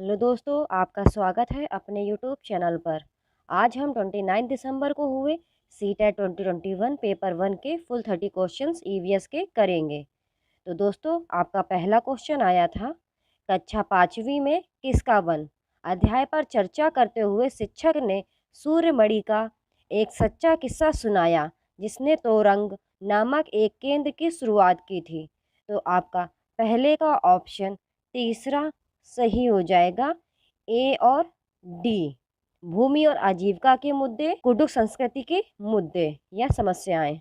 Hello दोस्तों, आपका स्वागत है अपने यूट्यूब चैनल पर। आज हम 29 दिसंबर को हुए सीटेट 2021 पेपर 1 के फुल 30 क्वेश्चंस ईवीएस के करेंगे। तो दोस्तों, आपका पहला क्वेश्चन आया था, कक्षा 5वीं में किसका वन अध्याय पर चर्चा करते हुए शिक्षक ने सूर्यमणि का एक सच्चा किस्सा सुनाया जिसने तोरंग नामक एक केंद्र की शुरुआत की थी। तो आपका पहले का ऑप्शन तीसरा सही हो जाएगा, ए और डी। भूमि और आजीविका के मुद्दे, कुडुख संस्कृति के मुद्दे या समस्याएं।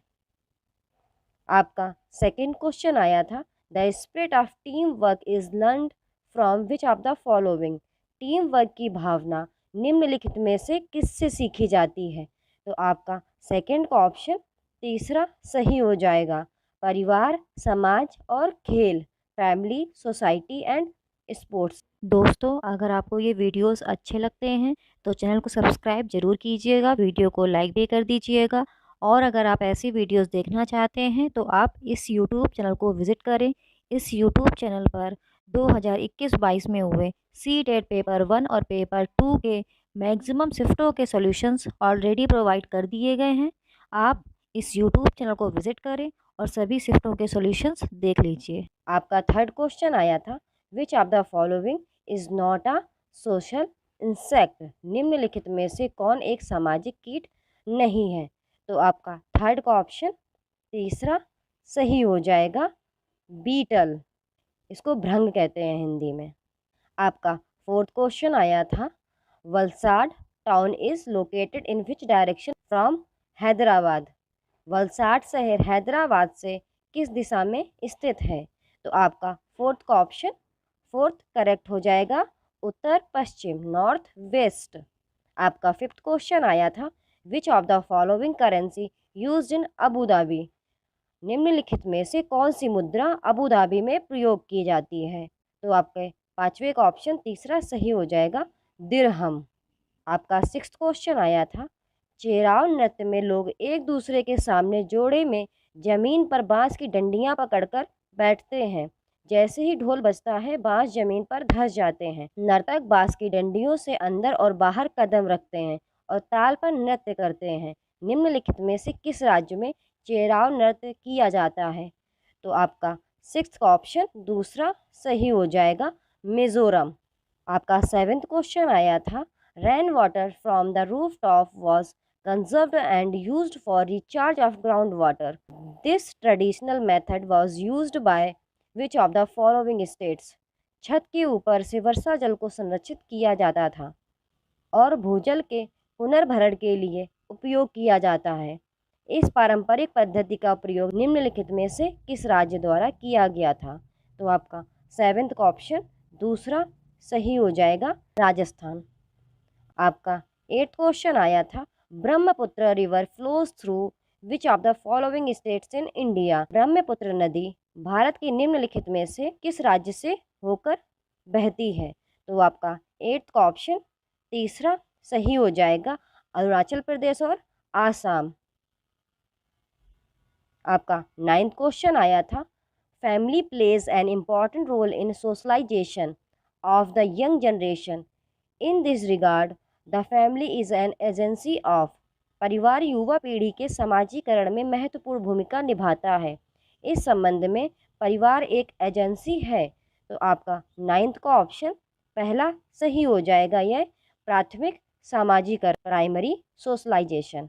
आपका सेकंड क्वेश्चन आया था, the spirit of team work is learned from which of the following. Team work की भावना निम्नलिखित में से किससे सीखी जाती है। तो आपका सेकंड का ऑप्शन तीसरा सही हो जाएगा, परिवार, समाज और खेल, फैमिली, सोसाइटी एंड स्पोर्ट्स। दोस्तों, अगर आपको ये वीडियोस अच्छे लगते हैं तो चैनल को सब्सक्राइब जरूर कीजिएगा, वीडियो को लाइक भी कर दीजिएगा। और अगर आप ऐसी वीडियोस देखना चाहते हैं तो आप इस यूट्यूब चैनल को विज़िट करें। इस यूट्यूब चैनल पर 2021-22 में हुए सीटेट पेपर 1 और पेपर 2 के मैक्सिमम शिफ्टों के सॉल्यूशंस ऑलरेडी प्रोवाइड कर दिए गए हैं। आप इस यूट्यूब चैनल को विज़िट करें और सभी शिफ्टों के सॉल्यूशंस देख लीजिए। आपका थर्ड क्वेश्चन आया था, which of the following is not a social insect. निम्नलिखित में से कौन एक सामाजिक कीट नहीं है। तो आपका थर्ड का ऑप्शन तीसरा सही हो जाएगा, बीटल। इसको भृंग कहते हैं हिंदी में। आपका फोर्थ क्वेश्चन आया था, Valsad town is located in which direction from Hyderabad. Valsad शहर हैदराबाद से किस दिशा में स्थित है। तो आपका फोर्थ का ऑप्शन फोर्थ करेक्ट हो जाएगा, उत्तर पश्चिम, नॉर्थ वेस्ट। आपका फिफ्थ क्वेश्चन आया था, which of the following currency used in Abu Dhabi. निम्नलिखित में से कौन सी मुद्रा अबू धाबी में प्रयोग की जाती है। तो आपके पांचवे का ऑप्शन तीसरा सही हो जाएगा, दिरहम। आपका सिक्स्थ क्वेश्चन आया था, चेराव नृत्य में लोग एक दूसरे के सामने जोड़े में जमीन पर बांस की डंडियां पकड़कर बैठते हैं। जैसे ही ढोल बजता है बांस जमीन पर धंस जाते हैं। नर्तक बांस की डंडियों से अंदर और बाहर कदम रखते हैं और ताल पर नृत्य करते हैं। निम्नलिखित में से किस राज्य में चेराव नृत्य किया जाता है। तो आपका सिक्स्थ का ऑप्शन दूसरा सही हो जाएगा, मिजोरम। आपका सेवेंथ क्वेश्चन आया था, rain water from the roof top was conserved and used for recharge of groundwater. This traditional method was used by which of the following states? छत के ऊपर से वर्षा जल को संरक्षित किया जाता था और भूजल के पुनर्भरण के लिए उपयोग किया जाता है। इस पारंपरिक पद्धति का प्रयोग निम्नलिखित में से किस राज्य द्वारा किया गया था। तो आपका सेवेंथ का ऑप्शन दूसरा सही हो जाएगा, राजस्थान। आपका एट्थ क्वेश्चन आया था, Brahmaputra river flows through which of the following states in India. Brahmaputra नदी भारत के निम्नलिखित में से किस राज्य से होकर बहती है। तो आपका एट्थ का ऑप्शन तीसरा सही हो जाएगा, अरुणाचल प्रदेश और आसाम। आपका नाइन्थ क्वेश्चन आया था, family plays an important role in socialization of the young generation. In this regard the family is an agency of. परिवार युवा पीढ़ी के समाजीकरण में महत्वपूर्ण भूमिका निभाता है। इस संबंध में परिवार एक एजेंसी है। तो आपका नाइन्थ का ऑप्शन पहला सही हो जाएगा, यह प्राथमिक सामाजिकरण, प्राइमरी सोशलाइजेशन।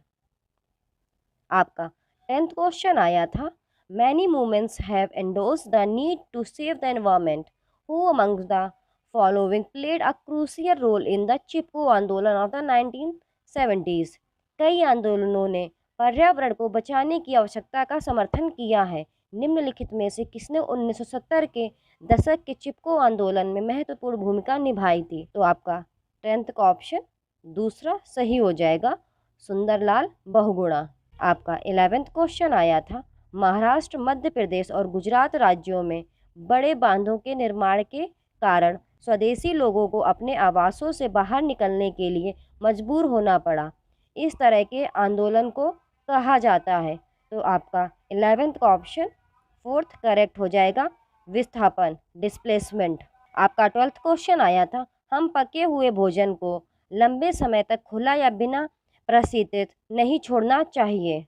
आपका टेंथ क्वेश्चन आया था, many movements have endorsed the need to save the environment. Who amongst the following played a crucial role in the Chipko Andolan of the 1970s। कई आंदोलनों ने पर्यावरण को बचाने की आवश्यकता का समर्थन किया है। निम्नलिखित में से किसने 1970 के दशक के चिपको आंदोलन में महत्वपूर्ण भूमिका निभाई थी। तो आपका टेंथ का ऑप्शन दूसरा सही हो जाएगा, सुंदरलाल बहुगुणा। आपका 11th क्वेश्चन आया था, महाराष्ट्र, मध्य प्रदेश और गुजरात राज्यों में बड़े बांधों के निर्माण के कारण स्वदेशी लोगों को अपने आवासों से बाहर निकलने के लिए मजबूर होना पड़ा। इस तरह के आंदोलन को कहा जाता है। तो आपका 11th का ऑप्शन फोर्थ करेक्ट हो जाएगा, विस्थापन, डिस्प्लेसमेंट। आपका 12th क्वेश्चन आया था, हम पके हुए भोजन को लंबे समय तक खुला या बिना प्रशीतित नहीं छोड़ना चाहिए।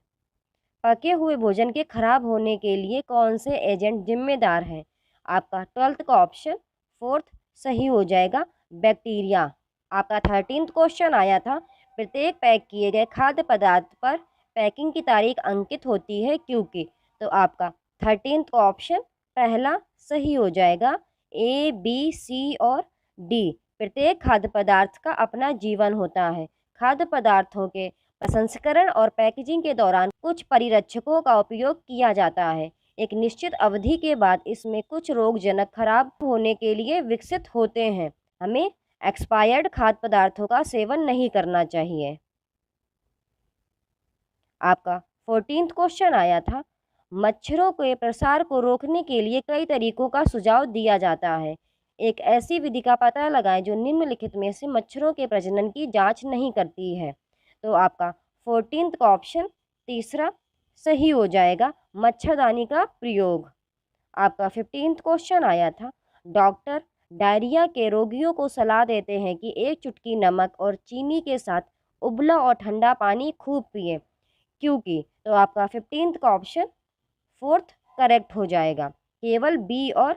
पके हुए भोजन के खराब होने के लिए कौन से एजेंट जिम्मेदार हैं? आपका 12th का ऑप्शन 4th सही हो जाएगा, बैक्टीरिया। आपका 13th क्वेश्चन आया था, प्रत्येक पैक किए गए खाद्य पदार्थ पर पैकिंग की तारीख अंकित होती है क्योंकि। तो आपका 13th का ऑप्शन पहला सही हो जाएगा, ए बी सी और डी। प्रत्येक खाद्य पदार्थ का अपना जीवन होता है। खाद्य पदार्थों के प्रसंस्करण और पैकेजिंग के दौरान कुछ परिरक्षकों का उपयोग किया जाता है। एक निश्चित अवधि के बाद इसमें कुछ रोगजनक खराब होने के लिए विकसित होते हैं। हमें एक्सपायर्ड खाद्य पदार्थों का सेवन नहीं करना चाहिए। आपका 14th क्वेश्चन आया था, मच्छरों के प्रसार को रोकने के लिए कई तरीकों का सुझाव दिया जाता है। एक ऐसी विधि का पता लगाएं जो निम्नलिखित में से मच्छरों के प्रजनन की जांच नहीं करती है। तो आपका 14th का ऑप्शन तीसरा सही हो जाएगा, मच्छरदानी का प्रयोग। आपका 15th क्वेश्चन आया था, डॉक्टर डायरिया के रोगियों को सलाह देते हैं कि एक चुटकी नमक और चीनी के साथ उबला और ठंडा पानी खूब पिएं क्योंकि। तो आपका 15th का ऑप्शन 4th करेक्ट हो जाएगा। केवल बी और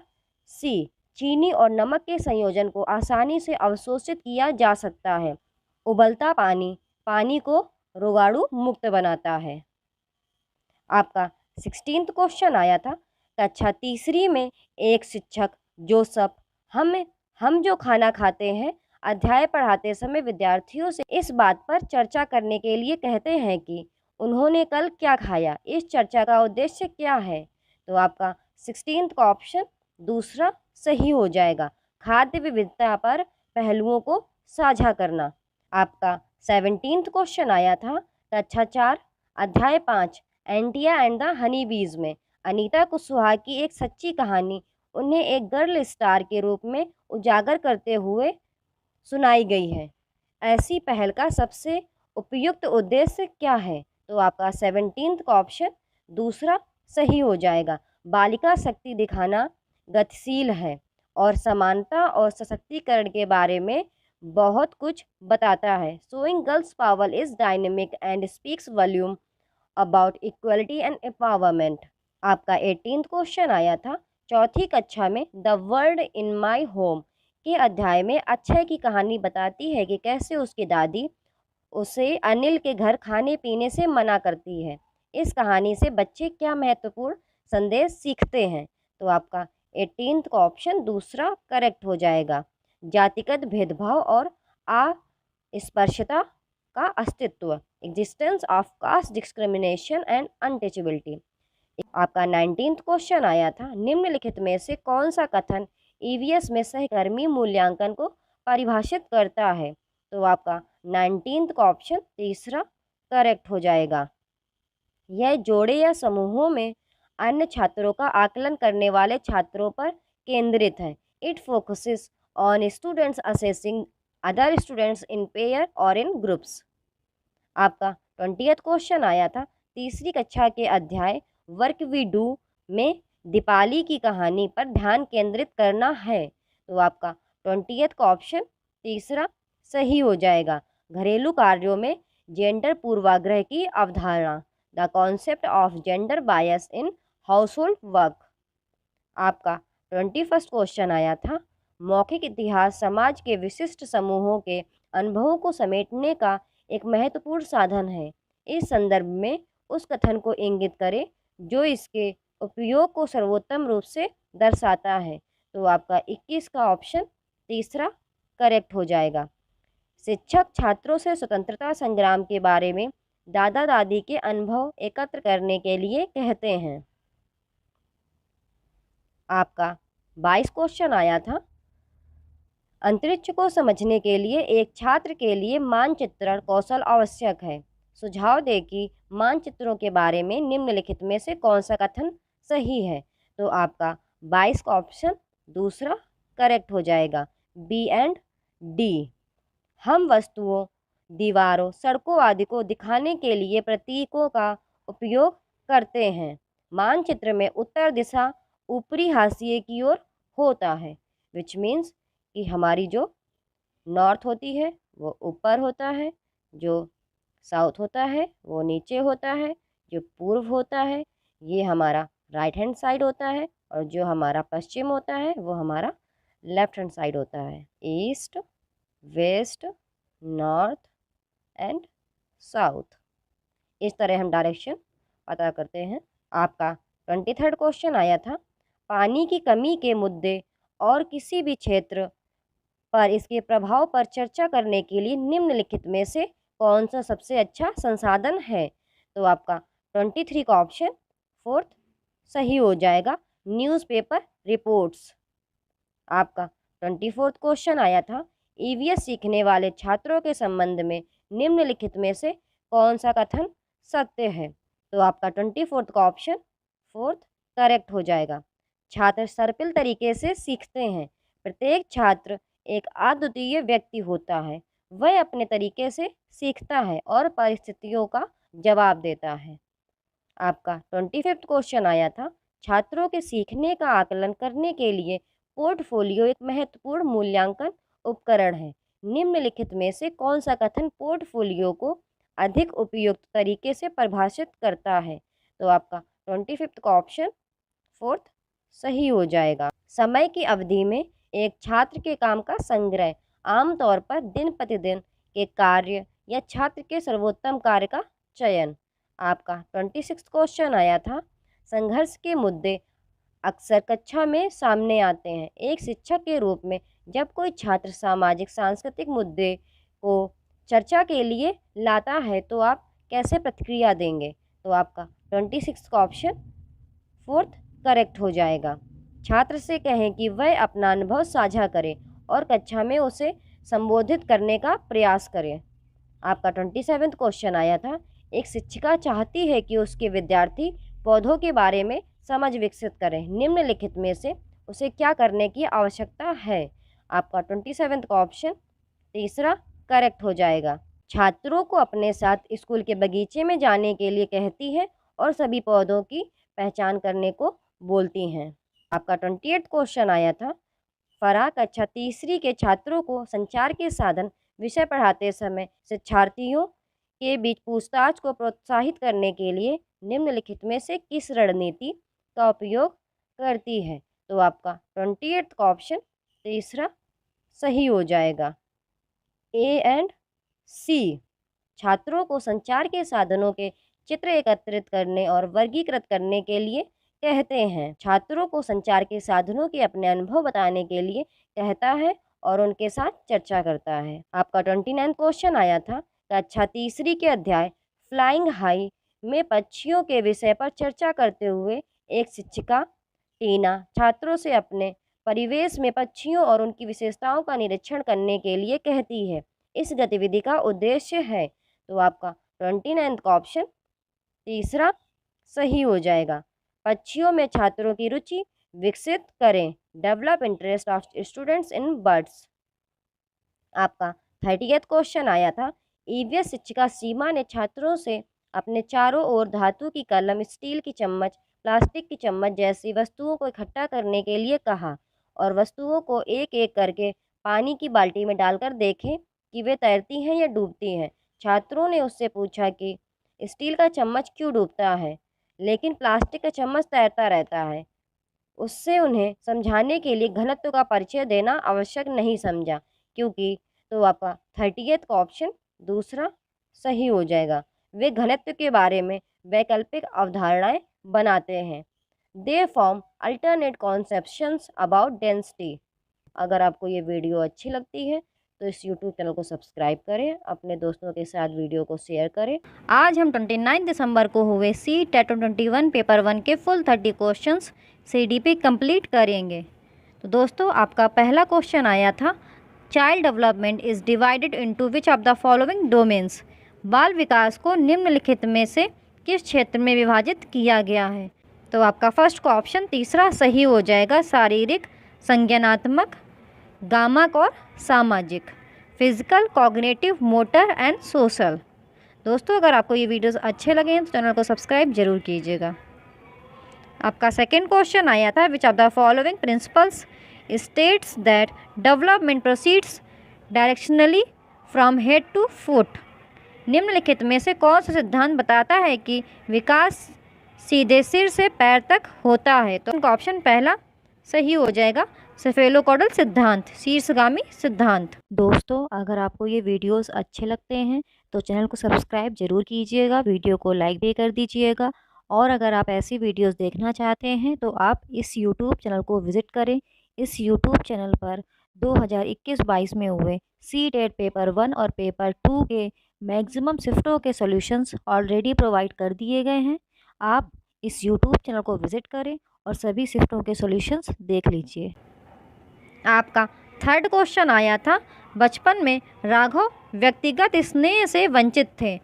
सी, चीनी और नमक के संयोजन को आसानी से अवशोषित किया जा सकता है। उबलता पानी पानी को रोगाणु मुक्त बनाता है। आपका 16th क्वेश्चन आया था, कक्षा तीसरी में एक शिक्षक जोसफ हम जो खाना खाते हैं अध्याय पढ़ाते समय विद्यार्थियों से इस बात पर चर्चा करने के लिए कहते हैं कि उन्होंने कल क्या खाया। इस चर्चा का उद्देश्य क्या है? तो आपका 16th का ऑप्शन दूसरा सही हो जाएगा, खाद्य विविधता पर पहलुओं को साझा करना। आपका 17th क्वेश्चन आया था, कक्षा 4 अध्याय 5 एंटिया एंड द हनी बीज में अनीता कुशवाहा की एक सच्ची कहानी उन्हें एक गर्ल स्टार के रूप में उजागर करते हुए सुनाई गई है। ऐसी पहल का सबसे उपयुक्त उद्देश्य क्या है? तो आपका 17th का ऑप्शन दूसरा सही हो जाएगा, बालिका शक्ति दिखाना गतिशील है और समानता और सशक्तिकरण के बारे में बहुत कुछ बताता है। Showing girls power is dynamic and speaks volume about equality and empowerment. आपका 18th क्वेश्चन आया था, चौथी कक्षा में the world in my home के अध्याय में अक्षय की कहानी बताती है कि कैसे उसकी दादी उसे अनिल के घर खाने पीने से मना करती है। इस कहानी से बच्चे क्या महत्वपूर्ण संदेश सीखते हैं? तो आपका 18th का ऑप्शन दूसरा करेक्ट हो जाएगा, जातिगत भेदभाव और अस्पृश्यता का अस्तित्व, existence of caste discrimination and untouchability. आपका 19th क्वेश्चन आया था, निम्नलिखित में से कौन सा कथन ईवीएस में सहकर्मी मूल्यांकन को परिभाषित करता है? तो आपका 19th का ऑप्शन तीसरा करेक्ट हो जाएगा, यह जोड़े या समूहों में अन्य छात्रों का आकलन करने वाले छात्रों पर केंद्रित है। It focuses on students assessing other students in pair और इन ग्रुप्स। आपका 20th क्वेश्चन आया था, तीसरी कक्षा के अध्याय वर्क वी डू में दीपाली की कहानी पर ध्यान केंद्रित करना है। तो आपका 20th का ऑप्शन तीसरा सही हो जाएगा, घरेलू कार्यों में जेंडर पूर्वाग्रह की अवधारणा, the concept of gender bias in household work. आपका 21st क्वेश्चन आया था, मौखिक इतिहास समाज के विशिष्ट समूहों के अनुभवों को समेटने का एक महत्वपूर्ण साधन है। इस संदर्भ में उस कथन को इंगित करें जो इसके उपयोग को सर्वोत्तम रूप से दर्शाता है। तो आपका 21 का ऑप्शन तीसरा करेक्ट हो जाएगा। शिक्षक छात्रों से स्वतंत्रता संग्राम के बारे में दादा दादी के अनुभव एकत्र करने के लिए कहते हैं। आपका 22 क्वेश्चन आया था, अंतरिक्ष को समझने के लिए एक छात्र के लिए मानचित्रण कौशल आवश्यक है। सुझाव दें कि मानचित्रों के बारे में निम्नलिखित में से कौन सा कथन सही है? तो आपका 22 का ऑप्शन दूसरा करेक्ट हो जाएगा, बी एंड डी। हम वस्तुओं, दीवारों, सड़कों आदि को दिखाने के लिए प्रतीकों का उपयोग करते हैं। मानचित्र में उत्तर दिशा ऊपरी हाशिए की ओर होता है, विच मीन्स कि हमारी जो नॉर्थ होती है वो ऊपर होता है, जो साउथ होता है वो नीचे होता है, जो पूर्व होता है ये हमारा राइट हैंड साइड होता है, और जो हमारा पश्चिम होता है वो हमारा लेफ्ट हैंड साइड होता है। East, west, north and south, इस तरह हम डायरेक्शन पता करते हैं। आपका 23rd क्वेश्चन आया था, पानी की कमी के मुद्दे और किसी भी क्षेत्र पर इसके प्रभाव पर चर्चा करने के लिए निम्नलिखित में से कौन सा सबसे अच्छा संसाधन है? तो आपका 23 का ऑप्शन 4th सही हो जाएगा, न्यूज़पेपर रिपोर्ट्स। आपका 24th क्वेश्चन आया था, ईवीएस सीखने वाले छात्रों के संबंध में निम्नलिखित में से कौन सा कथन सत्य है? तो आपका 24th का ऑप्शन 4th करेक्ट हो जाएगा। छात्र सर्पिल तरीके से सीखते हैं। प्रत्येक छात्र एक अद्वितीय व्यक्ति होता है, वह अपने तरीके से सीखता है और परिस्थितियों का जवाब देता है। आपका 25th क्वेश्चन आया था, छात्रों के सीखने का आकलन करने के लिए पोर्टफोलियो एक महत्वपूर्ण मूल्यांकन उपकरण है। निम्नलिखित में से कौन सा कथन पोर्टफोलियो को अधिक उपयुक्त तरीके से परिभाषित करता है? तो आपका 25th का ऑप्शन 4th सही हो जाएगा। समय की अवधि में एक छात्र के काम का संग्रह, आमतौर पर दिन प्रतिदिन के कार्य या छात्र के सर्वोत्तम कार्य का चयन। आपका 26th क्वेश्चन आया था, संघर्ष के मुद्दे अक्सर कक्षा में सामने आते हैं। एक शिक्षक के रूप में जब कोई छात्र सामाजिक सांस्कृतिक मुद्दे को चर्चा के लिए लाता है तो आप कैसे प्रतिक्रिया देंगे? तो आपका 26 का ऑप्शन 4th करेक्ट हो जाएगा। छात्र से कहें कि वह अपना अनुभव साझा करे और कक्षा में उसे संबोधित करने का प्रयास करें। आपका 27th क्वेश्चन आया था, एक शिक्षिका चाहती है कि उसके विद्यार्थी पौधों के बारे में समझ विकसित करें। निम्नलिखित में से उसे क्या करने की आवश्यकता है? आपका 27th का ऑप्शन 3 करेक्ट हो जाएगा। छात्रों को अपने साथ स्कूल के बगीचे में जाने के लिए कहती है और सभी पौधों की पहचान करने को बोलती हैं। आपका 28th क्वेश्चन आया था, फराह कक्षा तीसरी के छात्रों को संचार के साधन विषय पढ़ाते समय शिक्षार्थियों के बीच पूछताछ को प्रोत्साहित करने के लिए निम्नलिखित में से किस रणनीति का उपयोग करती है? तो आपका 28th का ऑप्शन 3 सही हो जाएगा, ए एंड सी। छात्रों को संचार के साधनों के चित्र एकत्रित करने और वर्गीकृत करने के लिए कहते हैं। छात्रों को संचार के साधनों के अपने अनुभव बताने के लिए कहता है और उनके साथ चर्चा करता है। आपका 29 क्वेश्चन आया था, कक्षा तीसरी के अध्याय फ्लाइंग हाई में पक्षियों के विषय पर चर्चा करते हुए एक शिक्षिका टीना छात्रों से अपने परिवेश में पक्षियों और उनकी विशेषताओं का निरीक्षण करने के लिए कहती है। इस गतिविधि का उद्देश्य है? तो आपका 29 का ऑप्शन 3 सही हो जाएगा। पक्षियों में छात्रों की रुचि विकसित करें, develop interest of students in birds. आपका 30th क्वेश्चन आया था, ईवीएस शिक्षिका सीमा ने छात्रों से अपने चारों ओर धातु की कलम, स्टील की चम्मच, प्लास्टिक की चम्मच जैसी वस्तुओं को इकट्ठा करने के लिए कहा और वस्तुओं को एक एक करके पानी की बाल्टी में डालकर देखें कि वे तैरती हैं या डूबती हैं। छात्रों ने उससे पूछा कि स्टील का चम्मच क्यों डूबता है लेकिन प्लास्टिक का चम्मच तैरता रहता है। उससे उन्हें समझाने के लिए घनत्व का परिचय देना आवश्यक नहीं समझा, क्योंकि तो आपका 30th का ऑप्शन 2 सही हो जाएगा। वे घनत्व के बारे में वैकल्पिक अवधारणाएं बनाते हैं। They form alternate conceptions about density. अगर आपको ये वीडियो अच्छी लगती है तो इस YouTube चैनल को सब्सक्राइब करें, अपने दोस्तों के साथ वीडियो को शेयर करें। आज हम 29 दिसंबर को हुए CTET 2021 पेपर 1 के फुल 30 क्वेश्चंस CDP कंप्लीट करेंगे। तो दोस्तों, आपका पहला क्वेश्चन आया था, child development is divided into which of the following domains. बाल विकास को निम्नलिखित में से किस क्षेत्र में विभाजित किया गया है? तो आपका फर्स्ट का ऑप्शन 3 सही हो जाएगा, शारीरिक, संज्ञानात्मक, गामक और सामाजिक, physical, cognitive, motor and social. दोस्तों, अगर आपको ये वीडियोस अच्छे लगे तो चैनल को सब्सक्राइब जरूर कीजिएगा। आपका सेकंड क्वेश्चन आया था, which of the following principles states that development proceeds directionally from head to foot. निम्नलिखित में से कौन सा सिद्धांत बताता है कि विकास सीधे सिर से पैर तक होता है? तो उनका ऑप्शन पहला सही हो जाएगा, सेफेलोकॉडल सिद्धांत, शीर्षगामी सिद्धांत। दोस्तों, अगर आपको ये वीडियोस अच्छे लगते हैं तो चैनल को सब्सक्राइब जरूर कीजिएगा, वीडियो को लाइक भी कर दीजिएगा। और अगर आप ऐसी वीडियोस देखना चाहते हैं तो आप इस यूट्यूब चैनल को विज़िट करें। इस यूट्यूब चैनल पर 2021-22 में हुए सी-टेट पेपर 1 और पेपर 2 के मैक्सिमम शिफ्टों के सॉल्यूशंस ऑलरेडी प्रोवाइड कर दिए गए हैं। आप इस यूट्यूब चैनल को विज़िट करें और सभी शिफ्टों के सॉल्यूशंस देख लीजिए। आपका थर्ड क्वेश्चन आया था, बचपन में राघव व्यक्तिगत स्नेह से वंचित थे।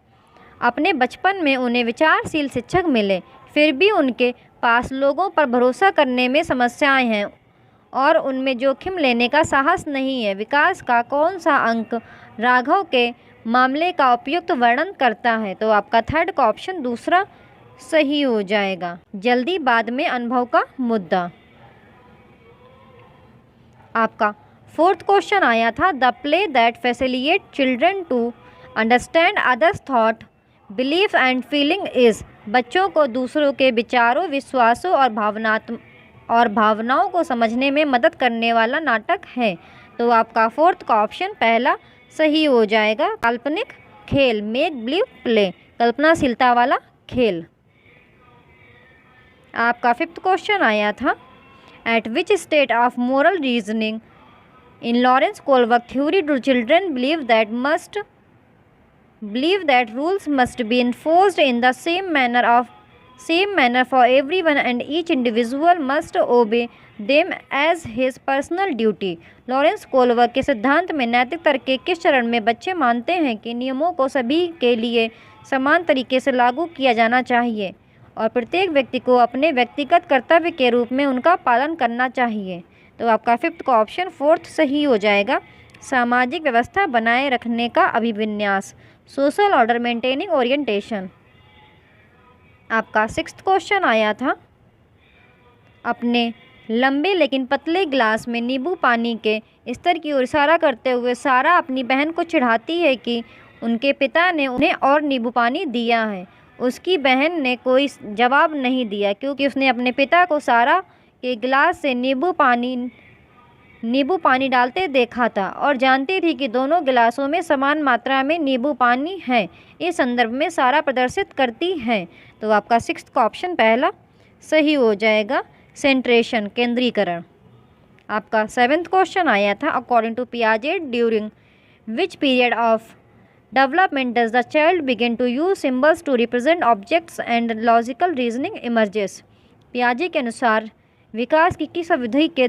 अपने बचपन में उन्हें विचारशील शिक्षक मिले, फिर भी उनके पास लोगों पर भरोसा करने में समस्याएं हैं और उनमें जोखिम लेने का साहस नहीं है। विकास का कौन सा अंक राघव के मामले का उपयुक्त वर्णन करता है? तो आपका थर्ड का ऑप्शन दूसरा सही हो जाएगा, जल्दी बाद में अनुभव का मुद्दा। आपका फोर्थ क्वेश्चन आया था, the play that facilitate children to understand others thought belief and feeling is. बच्चों को दूसरों के विचारों, विश्वासों और भावनाओं को समझने में मदद करने वाला नाटक है। तो आपका फोर्थ का ऑप्शन पहला सही हो जाएगा, काल्पनिक खेल, मेक बिलीव प्ले, कल्पनाशीलता वाला खेल। आपका फिफ्थ क्वेश्चन आया था, at which state of moral reasoning in Lawrence Kohlberg theory do children believe that rules must be enforced in the same manner for everyone and each individual must obey them as his personal duty। Lawrence Kohlberg के सिद्धांत में नैतिक तर्क के किस चरण में बच्चे मानते हैं कि नियमों को सभी के लिए समान तरीके से लागू किया जाना चाहिए और प्रत्येक व्यक्ति को अपने व्यक्तिगत कर्तव्य के रूप में उनका पालन करना चाहिए? तो आपका फिफ्थ का ऑप्शन फोर्थ सही हो जाएगा, सामाजिक व्यवस्था बनाए रखने का अभिविन्यास, सोशल ऑर्डर मेंटेनिंग ओरिएंटेशन। आपका सिक्स्थ क्वेश्चन आया था, अपने लंबे लेकिन पतले ग्लास में नींबू पानी के स्तर की ओर इशारा करते हुए सारा अपनी बहन को चिढ़ाती है कि उनके पिता ने उन्हें और नींबू पानी दिया है। उसकी बहन ने कोई जवाब नहीं दिया क्योंकि उसने अपने पिता को सारा के गिलास से नींबू पानी डालते देखा था और जानती थी कि दोनों गिलासों में समान मात्रा में नींबू पानी है। इस संदर्भ में सारा प्रदर्शित करती है। तो आपका सिक्स्थ का ऑप्शन पहला सही हो जाएगा, सेंट्रेशन, केंद्रीकरण। आपका सेवेंथ क्वेश्चन आया था, according to Piaget during which period of development does the child begin to use symbols to represent objects and logical reasoning emerges। पियाजे के अनुसार विकास की किस अवधि के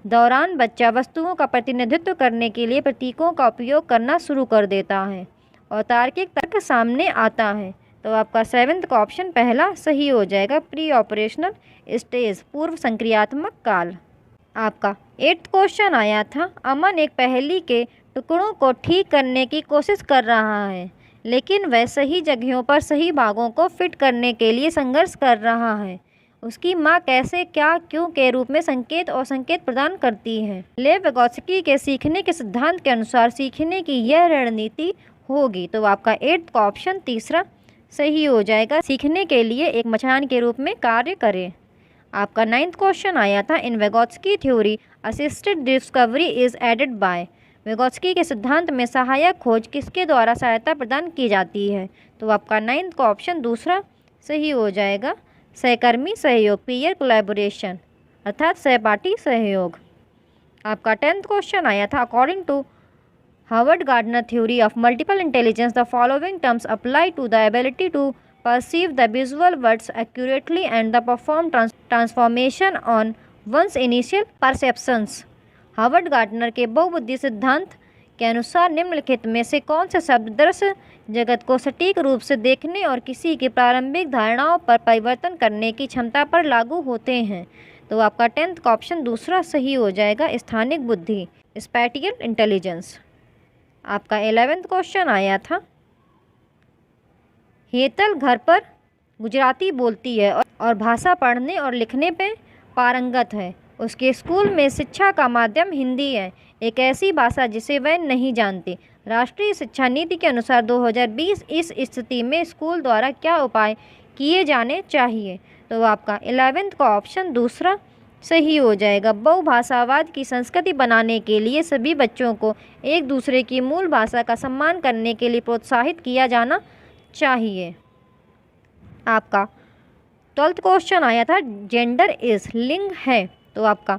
दौरान बच्चा वस्तुओं का प्रतिनिधित्व करने के लिए प्रतीकों का उपयोग करना शुरू कर देता है और तार्किक तर्क सामने आता है? तो आपका सेवेंथ का ऑप्शन पहला सही हो जाएगा, प्री ऑपरेशनल स्टेज, पूर्व संक्रियात्मक काल। आपका एट्थ क्वेश्चन आया था, अमन एक पहेली के टुकड़ों को ठीक करने की कोशिश कर रहा है लेकिन वह सही जगहों पर सही भागों को फिट करने के लिए संघर्ष कर रहा है। उसकी माँ कैसे, क्या, क्यों के रूप में संकेत और संकेत प्रदान करती है? लेव विगोत्स्की के सीखने के सिद्धांत के अनुसार सीखने की यह रणनीति होगी। तो आपका एट्थ का ऑप्शन तीसरा सही हो जाएगा, सीखने के लिए एक मचान के रूप में कार्य करे। आपका नाइन्थ क्वेश्चन आया था, in Vygotsky theory assisted discovery is aided by. Vygotsky के सिद्धांत में सहायक खोज किसके द्वारा सहायता प्रदान की जाती है? तो आपका नाइन्थ का ऑप्शन दूसरा सही हो जाएगा, सहकर्मी सहयोग, पीयर कोलैबोरेशन, अर्थात सहपाठी सहयोग। आपका टेंथ क्वेश्चन आया था, according to Harvard Gardner theory of multiple intelligence the following terms apply to the ability to perceive the visual words accurately and the perform transformation on one's initial perceptions। Harvard gardener के बहुबुद्धि सिद्धांत के अनुसार निम्नलिखित में से कौन से शब्द दृश्य जगत को सटीक रूप से देखने और किसी की प्रारंभिक धारणाओं पर परिवर्तन करने की क्षमता पर लागू होते हैं? तो आपका टेंथ का ऑप्शन दूसरा सही हो जाएगा, स्थानिक बुद्धि, स्पैटियल इंटेलिजेंस। आपका 11th क्वेश्चन आया था, हेतल घर पर गुजराती बोलती है और भाषा पढ़ने और लिखने पे पारंगत है। उसके स्कूल में शिक्षा का माध्यम हिंदी है। एक ऐसी भाषा जिसे वह नहीं जानते। राष्ट्रीय शिक्षा नीति के अनुसार 2020 इस स्थिति में स्कूल द्वारा क्या उपाय किए जाने चाहिए? तो आपका 11th का ऑप्शन दूसरा सही हो जाएगा। बहुभाषावाद की संस्कृति बनाने के लिए सभी बच्चों को एक दूसरे की मूल भाषा का सम्मान करने के लिए प्रोत्साहित किया जाना चाहिए। आपका 12th क्वेश्चन आया था जेंडर इज लिंग है, तो आपका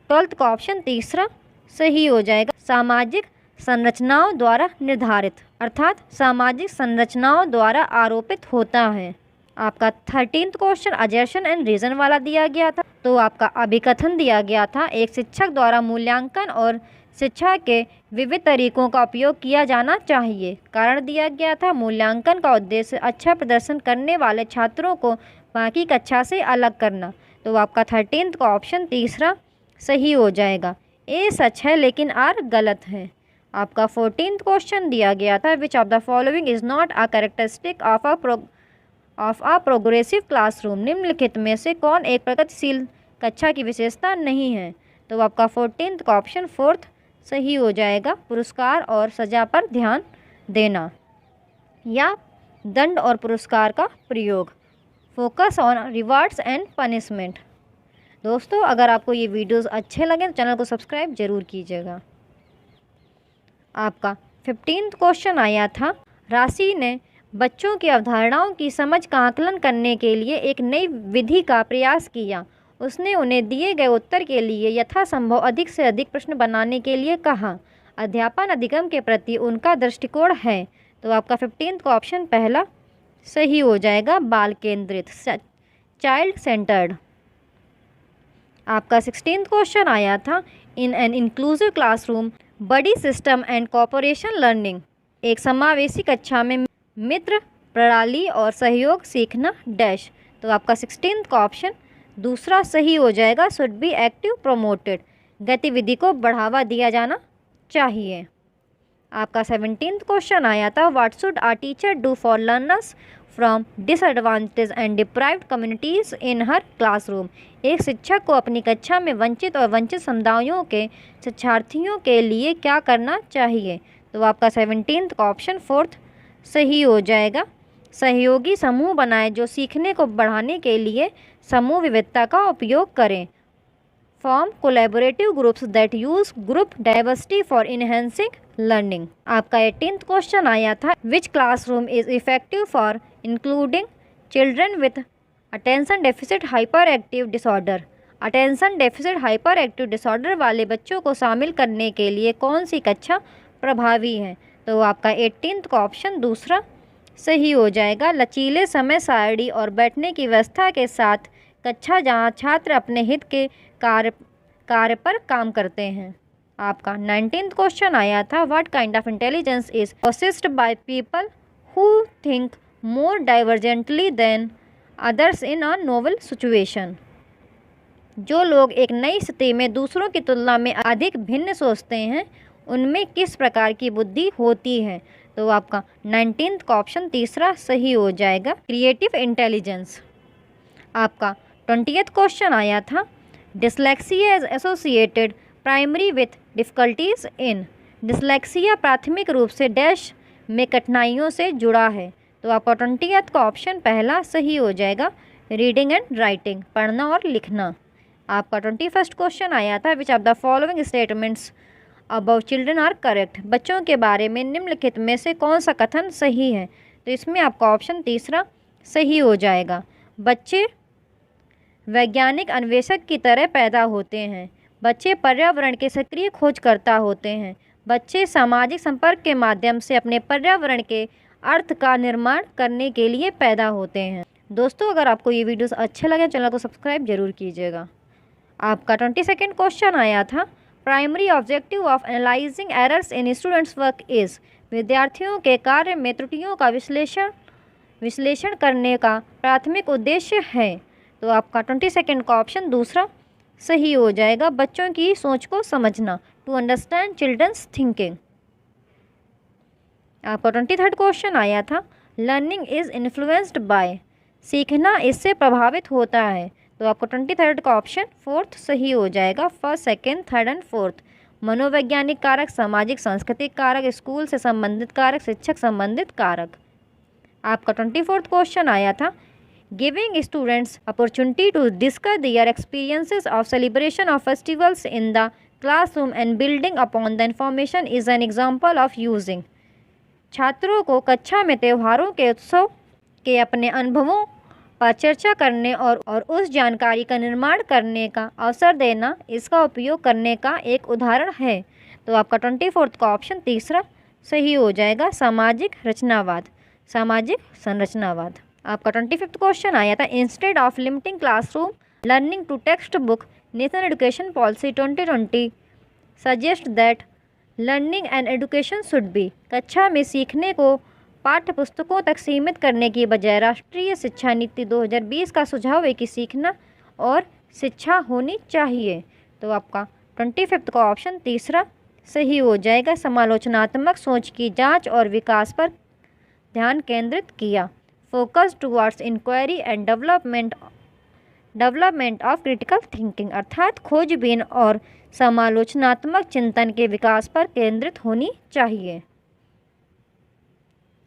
12th का ऑप्शन तीसरा सही हो जाएगा। सामाजिक संरचनाओं द्वारा निर्धारित, अर्थात सामाजिक संरचनाओं द्वारा आरोपित होता है। आपका 13th क्वेश्चन अजर्शन एंड रीजन वाला दिया गया था, तो आपका अभिकथन दिया गया था एक शिक्षक द्वारा मूल्यांकन और शिक्षा के विविध तरीकों का उपयोग किया जाना चाहिए। कारण दिया गया था मूल्यांकन का उद्देश्य अच्छा प्रदर्शन करने वाले छात्रों को बाकी कक्षा से अलग करना, तो आपका 13th का ऑप्शन तीसरा सही हो जाएगा। ए सच है लेकिन आर गलत है। आपका 14th क्वेश्चन दिया गया था which of the following is not a characteristic of a progressive classroom, निम्नलिखित में से कौन एक प्रगतिशील कक्षा की विशेषता नहीं है? तो आपका 14th का ऑप्शन फोर्थ सही हो जाएगा। पुरस्कार और सजा पर ध्यान देना या दंड और पुरस्कार का प्रयोग, focus on rewards and punishment. दोस्तों अगर आपको ये वीडियोस अच्छे लगें तो चैनल को सब्सक्राइब जरूर कीजिएगा। आपका 15th क्वेश्चन आया था राशि ने बच्चों की अवधारणाओं की समझ का आकलन करने के लिए एक नई विधि का प्रयास किया। उसने उन्हें दिए गए उत्तर के लिए यथासंभव अधिक से अधिक प्रश्न बनाने के लिए कहा। अध्यापन अधिगम के प्रति उनका दृष्टिकोण है, तो आपका 15th का ऑप्शन पहला सही हो जाएगा, बाल केंद्रित, चाइल्ड सेंटर्ड। आपका 16th क्वेश्चन आया था in an inclusive classroom buddy system and cooperation learning, एक समावेशी कक्षा में मित्र प्रणाली और सहयोग सीखना डैश, तो आपका 16th का ऑप्शन दूसरा सही हो जाएगा, शुड बी एक्टिव प्रोमोटेड, गतिविधि को बढ़ावा दिया जाना चाहिए। आपका 17th क्वेश्चन आया था what should our teacher do for learners from disadvantage and deprived communities in her classroom, एक शिक्षक को अपनी कक्षा में वंचित और वंचित समुदायों के शिक्षार्थियों के लिए क्या करना चाहिए? तो आपका 17th का ऑप्शन फोर्थ सही हो जाएगा। सहयोगी समूह बनाएं जो सीखने को बढ़ाने के लिए समूह विविधता का उपयोग करें। Form collaborative groups that use group diversity for enhancing learning. आपका 18th क्वेश्चन आया था which classroom is effective for including children with attention deficit hyperactive disorder, attention deficit hyperactive disorder वाले बच्चों को शामिल करने के लिए कौन सी कक्षा प्रभावी है? तो आपका 18th का ऑप्शन दूसरा सही हो जाएगा, लचीले समय सारणी और बैठने की व्यवस्था के साथ कक्षा जहां छात्र अपने हित के कार्य पर काम करते हैं। आपका 19th क्वेश्चन आया था what kind of intelligence is possessed by people who think more divergently than others in a novel situation, जो लोग एक नई स्थिति में दूसरों की तुलना में अधिक भिन्न सोचते हैं उनमें किस प्रकार की बुद्धि होती है? तो आपका 19th का ऑप्शन तीसरा सही हो जाएगा, क्रिएटिव इंटेलिजेंस। आपका 20th क्वेश्चन आया था dyslexia is associated primary with difficulties in, dyslexia प्राथमिक रूप से डैश में कठिनाइयों से जुड़ा है, तो आपका 20th का ऑप्शन पहला सही हो जाएगा, रीडिंग एंड राइटिंग, पढ़ना और लिखना। आपका 21st क्वेश्चन आया था which of the following statements about children are correct, बच्चों के बारे में निम्नलिखित में से कौन सा कथन सही है? तो इसमें आपका ऑप्शन तीसरा सही हो जाएगा, बच्चे वैज्ञानिक अन्वेषक की तरह पैदा होते हैं, बच्चे पर्यावरण के सक्रिय खोजकर्ता होते हैं, बच्चे सामाजिक संपर्क के माध्यम से अपने पर्यावरण के अर्थ का निर्माण करने के लिए पैदा होते हैं। दोस्तों अगर आपको ये वीडियोस अच्छे लगे चैनल को सब्सक्राइब जरूर कीजिएगा। आपका 22nd क्वेश्चन आया था primary objective of analysing errors in students work is, विद्यार्थियों के कार्य में त्रुटियों का विश्लेषण करने का प्राथमिक उद्देश्य है, तो आपका 22nd का ऑप्शन दूसरा सही हो जाएगा, बच्चों की सोच को समझना, टू अंडरस्टैंड चिल्ड्रंस थिंकिंग। आपका 23rd क्वेश्चन आया था लर्निंग इज़ इन्फ्लुएंस्ड बाय, सीखना इससे प्रभावित होता है, तो आपको 23rd का ऑप्शन फोर्थ सही हो जाएगा, first second third and fourth. मनोवैज्ञानिक कारक, सामाजिक सांस्कृतिक कारक, स्कूल से संबंधित कारक, शिक्षक संबंधित कारक। आपका 24वां क्वेश्चन आया था, giving students opportunity to discuss their experiences of celebration of festivals in the classroom and building upon the information is an example of using. छात्रों को कक्षा में त्योहारों के उत्सव के अपने अनुभवों पर चर्चा करने और उस जानकारी का निर्माण करने का अवसर देना इसका उपयोग करने का एक उदाहरण है। तो आपका 24वां का ऑप्शन तीसरा सही हो जाएगा, सामाजिक रचनावाद, सामाजिक संरचनावाद। आपका 25वां क्वेश्चन आया था, instead of limiting classroom learning to textbook, national education policy 2020 suggest that learning and education should be. कक्षा में सीखने को पाठ्य पुस्तकों तक सीमित करने की बजाय राष्ट्रीय शिक्षा नीति 2020 का सुझाव है कि सीखना और शिक्षा होनी चाहिए। तो आपका 25वां का ऑप्शन तीसरा सही हो जाएगा, समालोचनात्मक सोच की जांच और विकास पर ध्यान केंद्रित किया। Focus towards inquiry and development of critical thinking, अर्थात खोजबीन और समालोचनात्मक चिंतन के विकास पर केंद्रित होनी चाहिए।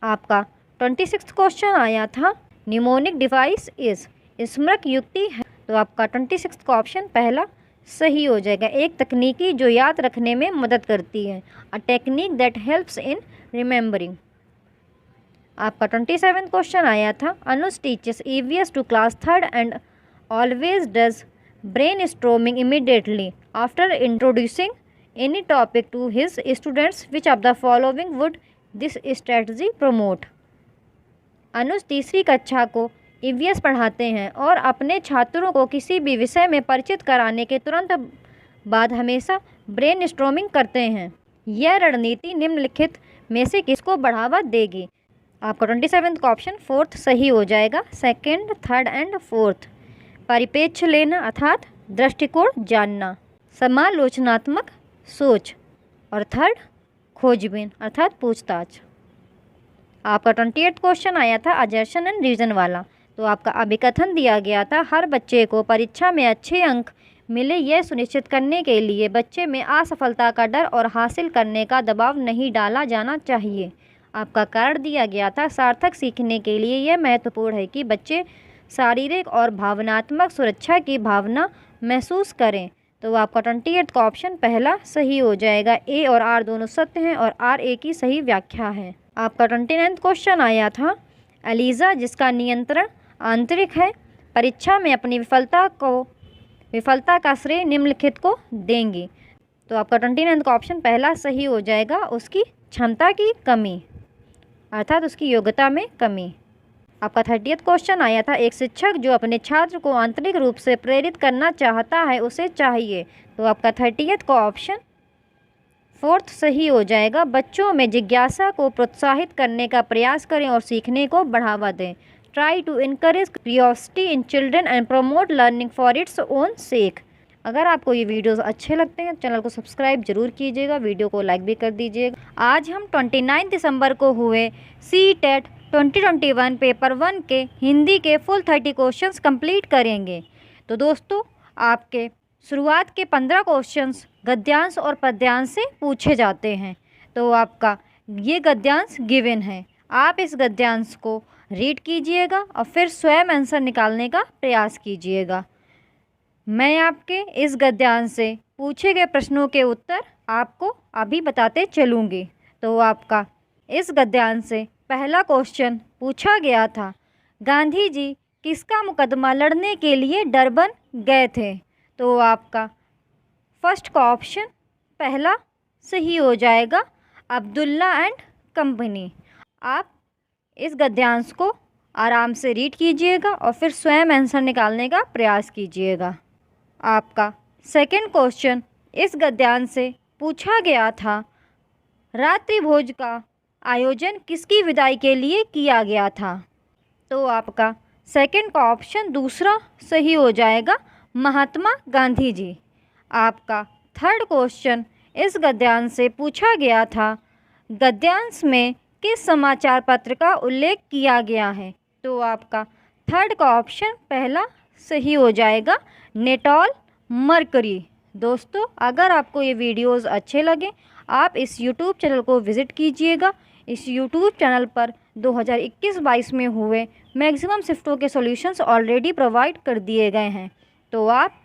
आपका 26वां क्वेश्चन आया था, निमोनिक डिवाइस इज, स्मृति युक्ति है। तो आपका 26 का ऑप्शन पहला सही हो जाएगा, एक तकनीकी जो याद रखने में मदद करती है, a technique that helps in remembering. आपका 27वां क्वेश्चन आया था, Anuj teaches EVS to class 3rd and always does brainstorming immediately after introducing any topic to his students, which of the following would this strategy promote. Anuj तीसरी कक्षा को EVS पढ़ाते हैं और अपने छात्रों को किसी भी विषय में परिचित कराने के तुरंत बाद हमेशा ब्रेन स्ट्रोमिंग करते हैं। यह रणनीति निम्नलिखित में से किसको बढ़ावा देगी। आपका 27 का ऑप्शन फोर्थ सही हो जाएगा, 2nd, 3rd एंड 4th। परिप्रेक्ष्य लेना अर्थात दृष्टिकोण जानना, समालोचनात्मक सोच, और 3rd खोजबीन अर्थात पूछताछ। आपका 28 क्वेश्चन आया था अजर्शन एंड रीजन वाला। तो आपका अभिकथन दिया गया था, हर बच्चे को परीक्षा में अच्छे अंक मिले यह सुनिश्चित करने के लिए बच्चे में असफलता का डर और हासिल करने का दबाव नहीं डाला जाना चाहिए। आपका कारण दिया गया था, सार्थक सीखने के लिए यह महत्वपूर्ण है कि बच्चे शारीरिक और भावनात्मक सुरक्षा की भावना महसूस करें। तो आपका 28 का ऑप्शन पहला सही हो जाएगा, ए और आर दोनों सत्य हैं और आर ए की सही व्याख्या है। आपका 29 क्वेश्चन आया था, एलिजा जिसका नियंत्रण आंतरिक है परीक्षा में अपनी विफलता का श्रेय निम्नलिखित को देंगी। तो आपका 29 का ऑप्शन पहला सही हो जाएगा, उसकी क्षमता की कमी अर्थात उसकी योग्यता में कमी। आपका 30 क्वेश्चन आया था, एक शिक्षक जो अपने छात्र को आंतरिक रूप से प्रेरित करना चाहता है उसे चाहिए। तो आपका 30 का ऑप्शन 4th सही हो जाएगा, बच्चों में जिज्ञासा को प्रोत्साहित करने का प्रयास करें और सीखने को बढ़ावा दें। Try to encourage curiosity in children and promote learning for its own sake. अगर आपको ये वीडियोस अच्छे लगते हैं चैनल को सब्सक्राइब जरूर कीजिएगा, वीडियो को लाइक भी कर दीजिएगा। आज हम 29 दिसंबर को हुए CTET 2021 पेपर 1 के हिंदी के फुल 30 क्वेश्चंस कंप्लीट करेंगे। तो दोस्तों आपके शुरुआत के 15 क्वेश्चंस गद्यांश और पद्यांश से पूछे जाते हैं। तो आपका ये गद्यांश गिवन है, आप इस गद्यांश को रीड कीजिएगा और फिर स्वयं आंसर निकालने का प्रयास कीजिएगा। मैं आपके इस गद्यांश से पूछे गए प्रश्नों के उत्तर आपको अभी बताते चलूँगी। तो आपका इस गद्यांश से पहला क्वेश्चन पूछा गया था, गांधी जी किसका मुकदमा लड़ने के लिए डरबन गए थे। तो आपका फर्स्ट का ऑप्शन पहला सही हो जाएगा, अब्दुल्ला एंड कंपनी। आप इस गद्यांश को आराम से रीड कीजिएगा और फिर स्वयं आंसर निकालने का प्रयास कीजिएगा। आपका सेकंड क्वेश्चन इस गद्यांश से पूछा गया था, रात्रि भोज का आयोजन किसकी विदाई के लिए किया गया था। तो आपका सेकंड का ऑप्शन दूसरा सही हो जाएगा, महात्मा गांधी जी। आपका थर्ड क्वेश्चन इस गद्यांश से पूछा गया था, गद्यांश में किस समाचार पत्र का उल्लेख किया गया है। तो आपका थर्ड का ऑप्शन पहला सही हो जाएगा, नेटॉल मरकरी दोस्तों, अगर आपको ये वीडियोस अच्छे लगे, आप इस यूट्यूब चैनल को विज़िट कीजिएगा। इस यूट्यूब चैनल पर 2021-22 में हुए मैक्सिमम शिफ्टों के सॉल्यूशंस ऑलरेडी प्रोवाइड कर दिए गए हैं। तो आप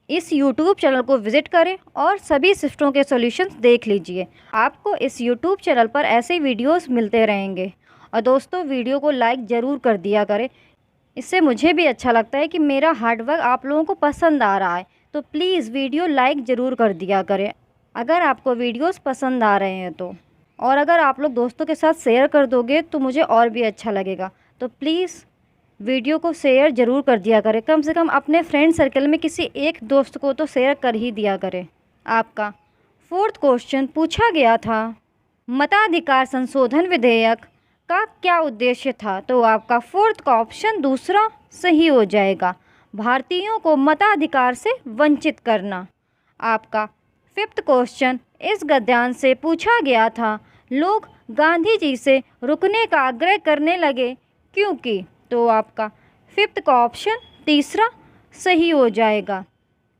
इस यूट्यूब चैनल को विज़िट करें और सभी शिफ्टों के सॉल्यूशंस देख लीजिए। आपको इस यूट्यूब चैनल पर ऐसे वीडियोस मिलते रहेंगे। और दोस्तों, वीडियो को लाइक ज़रूर कर दिया करें। इससे मुझे भी अच्छा लगता है कि मेरा हार्डवर्क आप लोगों को पसंद आ रहा है। तो प्लीज़ वीडियो लाइक ज़रूर कर दिया करें अगर आपको वीडियोस पसंद आ रहे हैं तो। और अगर आप लोग दोस्तों के साथ शेयर कर दोगे तो मुझे और भी अच्छा लगेगा। तो प्लीज़ वीडियो को शेयर ज़रूर कर दिया करें। कम से कम अपने फ्रेंड सर्कल में किसी एक दोस्त को तो शेयर कर ही दिया करें। आपका 4th क्वेश्चन पूछा गया था, मताधिकार संशोधन विधेयक का क्या उद्देश्य था? तो आपका 4th का ऑप्शन दूसरा सही हो जाएगा, भारतीयों को मताधिकार से वंचित करना। आपका 5th क्वेश्चन इस गद्यांश से पूछा गया था, लोग गांधी जी से रुकने का आग्रह करने लगे क्योंकि? तो आपका 5th का ऑप्शन तीसरा सही हो जाएगा,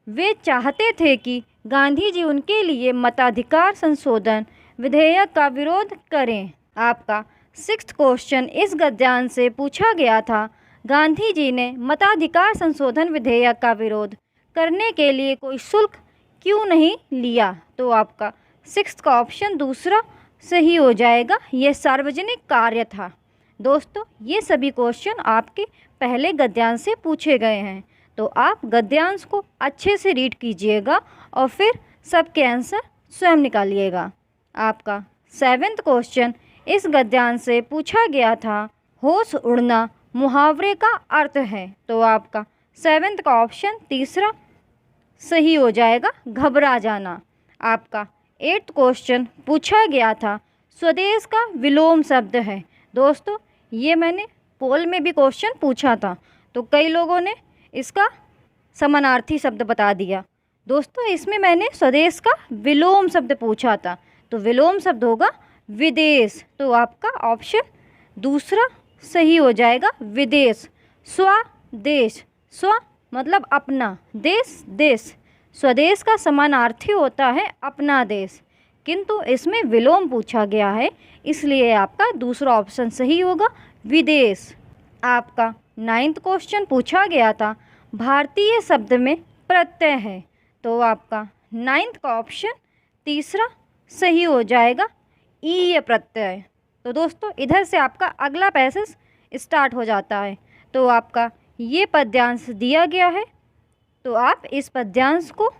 वे चाहते थे कि गांधी जी उनके लिए मताधिकार संशोधन विधेयक का विरोध करें। आपका 6th क्वेश्चन इस गद्यांश से पूछा गया था, गांधी जी ने मताधिकार संशोधन विधेयक का विरोध करने के लिए कोई शुल्क क्यों नहीं लिया? तो आपका 6th का ऑप्शन दूसरा सही हो जाएगा, यह सार्वजनिक कार्य था। दोस्तों, ये सभी क्वेश्चन आपके पहले गद्यांश से पूछे गए हैं। तो आप गद्यांश को अच्छे से रीड कीजिएगा और फिर सबके आंसर स्वयं निकालिएगा। आपका 7th क्वेश्चन इस गद्यांश से पूछा गया था, होश उड़ना मुहावरे का अर्थ है। तो आपका 7th का ऑप्शन तीसरा सही हो जाएगा, घबरा जाना। आपका 8th क्वेश्चन पूछा गया था, स्वदेश का विलोम शब्द है। दोस्तों, ये मैंने पोल में भी क्वेश्चन पूछा था, तो कई लोगों ने इसका समानार्थी शब्द बता दिया। दोस्तों, इसमें मैंने स्वदेश का विलोम शब्द पूछा था, तो विलोम शब्द होगा विदेश। तो आपका ऑप्शन दूसरा सही हो जाएगा, विदेश। स्वदेश, स्व मतलब अपना, देश देश, स्वदेश का समानार्थी होता है अपना देश, किंतु इसमें विलोम पूछा गया है, इसलिए आपका दूसरा ऑप्शन सही होगा, विदेश। आपका 9th क्वेश्चन पूछा गया था, भारतीय शब्द में प्रत्यय है। तो आपका 9th का ऑप्शन तीसरा सही हो जाएगा, ईय प्रत्यय। तो दोस्तों, इधर से आपका अगला पैसेज स्टार्ट हो जाता है। तो आपका ये पद्यांश दिया गया है, तो आप इस पद्यांश को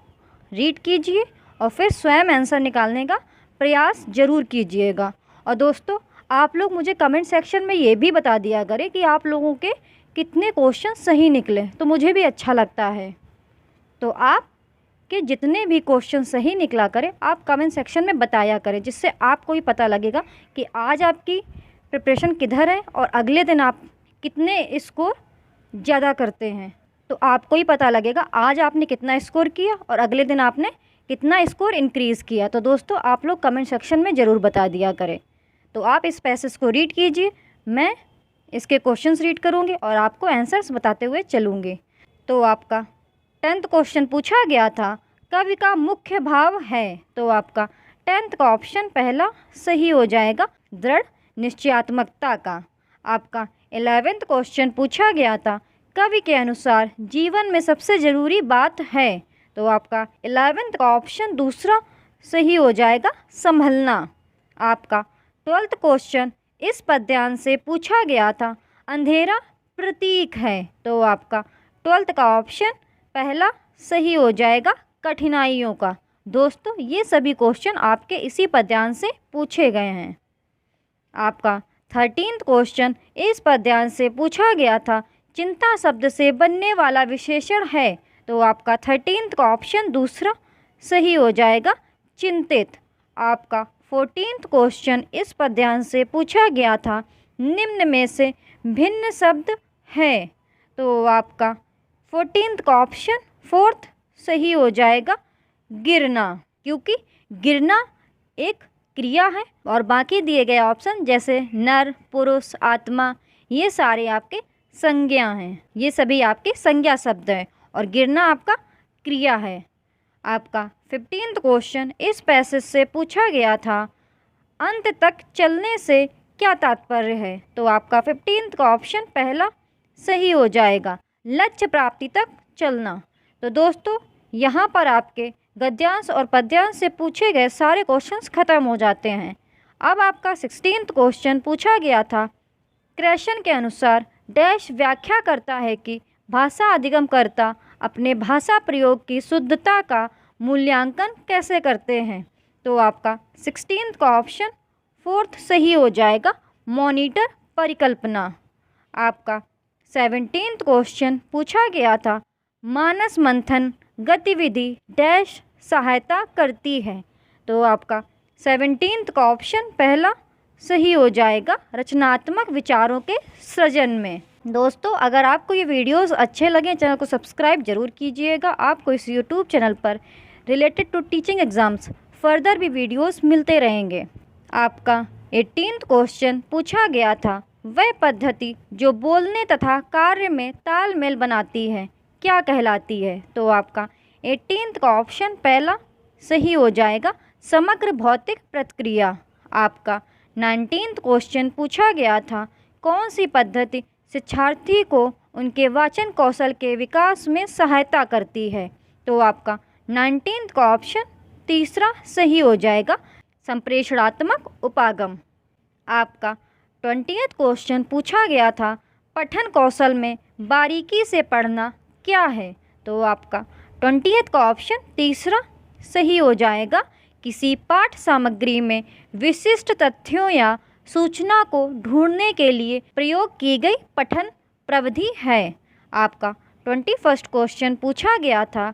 रीड कीजिए और फिर स्वयं आंसर निकालने का प्रयास ज़रूर कीजिएगा। और दोस्तों, आप लोग मुझे कमेंट सेक्शन में ये भी बता दिया करें कि आप लोगों के कितने क्वेश्चन सही निकले, तो मुझे भी अच्छा लगता है। तो आप के जितने भी क्वेश्चन सही निकला करें, आप कमेंट सेक्शन में बताया करें, जिससे आपको ही पता लगेगा कि आज आपकी प्रिपरेशन किधर है और अगले दिन आप कितने स्कोर ज़्यादा करते हैं। तो आपको ही पता लगेगा आज आपने कितना स्कोर किया और अगले दिन आपने कितना स्कोर इंक्रीज़ किया। तो दोस्तों, आप लोग कमेंट सेक्शन में ज़रूर बता दिया करें। तो आप इस पैसेज को रीड कीजिए, मैं इसके क्वेश्चंस रीड करूँगी और आपको आंसर्स बताते हुए चलूँगी। तो आपका 10th क्वेश्चन पूछा गया था, कवि का मुख्य भाव है। तो आपका 10th का ऑप्शन पहला सही हो जाएगा, दृढ़ निश्चयात्मकता का। आपका 11th क्वेश्चन पूछा गया था, कवि के अनुसार जीवन में सबसे ज़रूरी बात है। तो आपका 11th का ऑप्शन दूसरा सही हो जाएगा, संभलना। आपका 12th क्वेश्चन इस पद्यांश से पूछा गया था, अंधेरा प्रतीक है। तो आपका 12th का ऑप्शन पहला सही हो जाएगा, कठिनाइयों का। दोस्तों, ये सभी क्वेश्चन आपके इसी पद्यांश से पूछे गए हैं। आपका 13th क्वेश्चन इस पद्यांश से पूछा गया था, चिंता शब्द से बनने वाला विशेषण है। तो आपका 13th का ऑप्शन दूसरा सही हो जाएगा, चिंतित। आपका 14th क्वेश्चन इस पद्यांश से पूछा गया था, निम्न में से भिन्न शब्द है। तो आपका 14th का ऑप्शन 4th सही हो जाएगा, गिरना, क्योंकि गिरना एक क्रिया है और बाकी दिए गए ऑप्शन जैसे नर, पुरुष, आत्मा, ये सारे आपके संज्ञा हैं। ये सभी आपके संज्ञा शब्द हैं और गिरना आपका क्रिया है। आपका 15th क्वेश्चन इस पैसेज से पूछा गया था, अंत तक चलने से क्या तात्पर्य है? तो आपका 15th का ऑप्शन पहला सही हो जाएगा, लक्ष्य प्राप्ति तक चलना। तो दोस्तों यहाँ पर आपके गद्यांश और पद्यांश से पूछे गए सारे क्वेश्चंस खत्म हो जाते हैं। अब आपका 16th क्वेश्चन पूछा गया था, क्रेशन के अनुसार डैश व्याख्या करता है कि भाषा अधिगमकर्ता अपने भाषा प्रयोग की शुद्धता का मूल्यांकन कैसे करते हैं? तो आपका 16th का ऑप्शन 4th सही हो जाएगा, मॉनिटर परिकल्पना। आपका 17th क्वेश्चन पूछा गया था, मानस मंथन गतिविधि डैश सहायता करती है? तो आपका 17th का ऑप्शन पहला सही हो जाएगा, रचनात्मक विचारों के सृजन में। दोस्तों अगर आपको ये वीडियोस अच्छे लगें, चैनल को सब्सक्राइब जरूर कीजिएगा। आपको इस यूट्यूब चैनल पर related to teaching exams further भी वीडियोस मिलते रहेंगे। आपका 18th क्वेश्चन पूछा गया था, वह पद्धति जो बोलने तथा कार्य में तालमेल बनाती है क्या कहलाती है? तो आपका 18th का ऑप्शन पहला सही हो जाएगा, समग्र भौतिक प्रतिक्रिया। आपका 19th क्वेश्चन पूछा गया था, कौन सी पद्धति शिक्षार्थी को उनके वाचन कौशल के विकास में सहायता करती है? तो आपका 19th का ऑप्शन तीसरा सही हो जाएगा, संप्रेषणात्मक उपागम। आपका 20th क्वेश्चन पूछा गया था, पठन कौशल में बारीकी से पढ़ना क्या है? तो आपका 20th का ऑप्शन तीसरा सही हो जाएगा, किसी पाठ सामग्री में विशिष्ट तथ्यों या सूचना को ढूंढने के लिए प्रयोग की गई पठन प्रविधि है। आपका 21st क्वेश्चन पूछा गया था,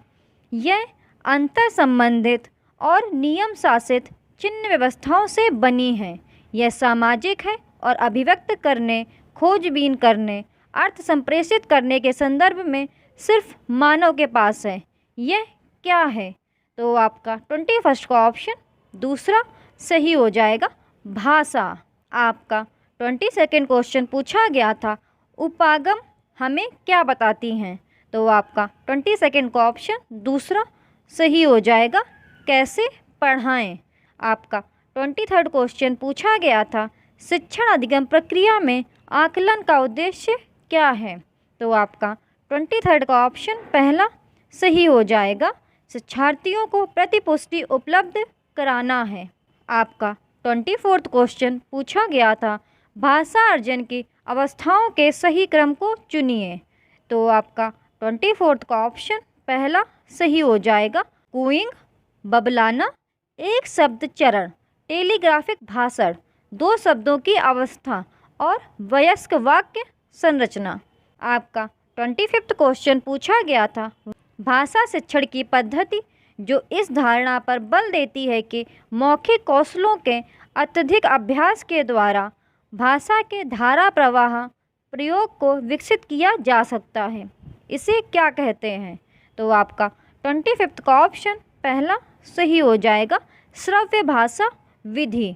यह अंतर संबंधित और नियम शासित चिन्ह व्यवस्थाओं से बनी है, यह सामाजिक है और अभिव्यक्त करने, खोजबीन करने, अर्थ संप्रेषित करने के संदर्भ में सिर्फ मानव के पास है, यह क्या है? तो आपका 21st का ऑप्शन दूसरा सही हो जाएगा, भाषा। आपका 22nd क्वेश्चन पूछा गया था, उपागम हमें क्या बताती हैं? तो आपका 22nd का ऑप्शन दूसरा सही हो जाएगा, कैसे पढ़ाएं। आपका 23rd क्वेश्चन पूछा गया था, शिक्षण अधिगम प्रक्रिया में आकलन का उद्देश्य क्या है? तो आपका 23rd का ऑप्शन पहला सही हो जाएगा, शिक्षार्थियों को प्रतिपुष्टि उपलब्ध कराना है। आपका 24th क्वेश्चन पूछा गया था, भाषा अर्जन की अवस्थाओं के सही क्रम को चुनिए। तो आपका 24th का ऑप्शन पहला सही हो जाएगा, कूइंग, बबलाना, एक शब्द चरण, टेलीग्राफिक भाषण, दो शब्दों की अवस्था और वयस्क वाक्य संरचना। आपका 25th क्वेश्चन पूछा गया था, भाषा शिक्षण की पद्धति जो इस धारणा पर बल देती है कि मौखिक कौशलों के अत्यधिक अभ्यास के द्वारा भाषा के धारा प्रवाह प्रयोग को विकसित किया जा सकता है, इसे क्या कहते हैं? तो आपका 25th का ऑप्शन पहला सही हो जाएगा, श्रव्य भाषा विधि।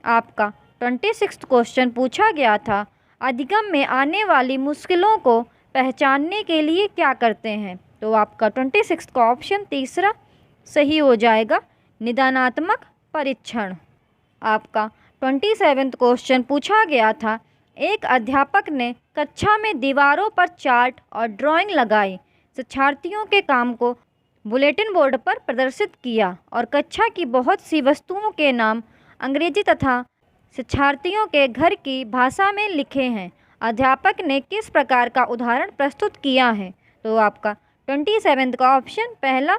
आपका 26th क्वेश्चन पूछा गया था, अधिगम में आने वाली मुश्किलों को पहचानने के लिए क्या करते हैं? तो आपका 26th का ऑप्शन तीसरा सही हो जाएगा, निदानात्मक परीक्षण। आपका 27th क्वेश्चन पूछा गया था, एक अध्यापक ने कक्षा में दीवारों पर चार्ट और ड्राइंग लगाई, शिक्षार्थियों के काम को बुलेटिन बोर्ड पर प्रदर्शित किया और कक्षा की बहुत सी वस्तुओं के नाम अंग्रेजी तथा शिक्षार्थियों के घर की भाषा में लिखे हैं। अध्यापक ने किस प्रकार का उदाहरण प्रस्तुत किया है? तो आपका 27th का ऑप्शन पहला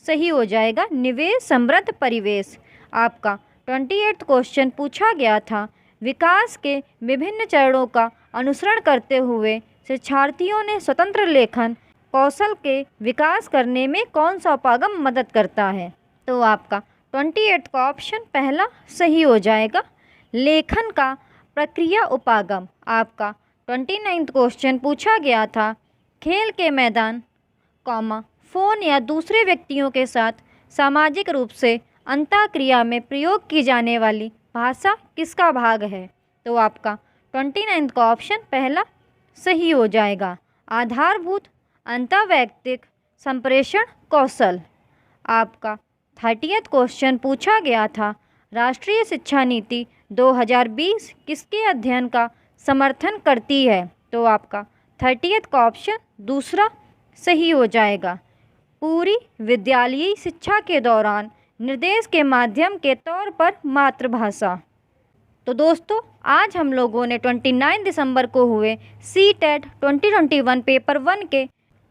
सही हो जाएगा, निवेश समृद्ध परिवेश। आपका 28th क्वेश्चन पूछा गया था, विकास के विभिन्न चरणों का अनुसरण करते हुए शिक्षार्थियों ने स्वतंत्र लेखन कौशल के विकास करने में कौन सा उपागम मदद करता है? तो आपका 28th का ऑप्शन पहला सही हो जाएगा, लेखन का प्रक्रिया उपागम। आपका 29th क्वेश्चन पूछा गया था, खेल के मैदान फ़ोन या दूसरे व्यक्तियों के साथ सामाजिक रूप से अंतःक्रिया में प्रयोग की जाने वाली भाषा किसका भाग है? तो आपका 29th का ऑप्शन पहला सही हो जाएगा, आधारभूत अंतःवैयक्तिक संप्रेषण कौशल। आपका 30th क्वेश्चन पूछा गया था, राष्ट्रीय शिक्षा नीति 2020 किसके अध्ययन का समर्थन करती है? तो आपका 30th का ऑप्शन दूसरा सही हो जाएगा। पूरी विद्यालयी शिक्षा के दौरान निर्देश के माध्यम के तौर पर मातृभाषा। तो दोस्तों, आज हम लोगों ने 29 दिसंबर को हुए CTET 2021 पेपर 1 के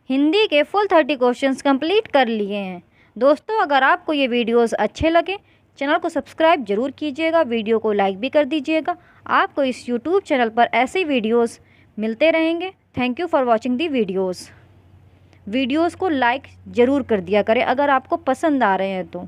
हिंदी के फुल 30 क्वेश्चंस कंप्लीट कर लिए हैं। दोस्तों, अगर आपको ये वीडियोस अच्छे लगे, चैनल को सब्सक्राइब जरूर कीजिएगा, वीडियो को लाइक भी कर दीजिएगा। आपको इस यूट्यूब चैनल पर ऐसे वीडियोस मिलते रहेंगे। Thank you for watching the videos को लाइक ज़रूर कर दिया करें अगर आपको पसंद आ रहे हैं तो।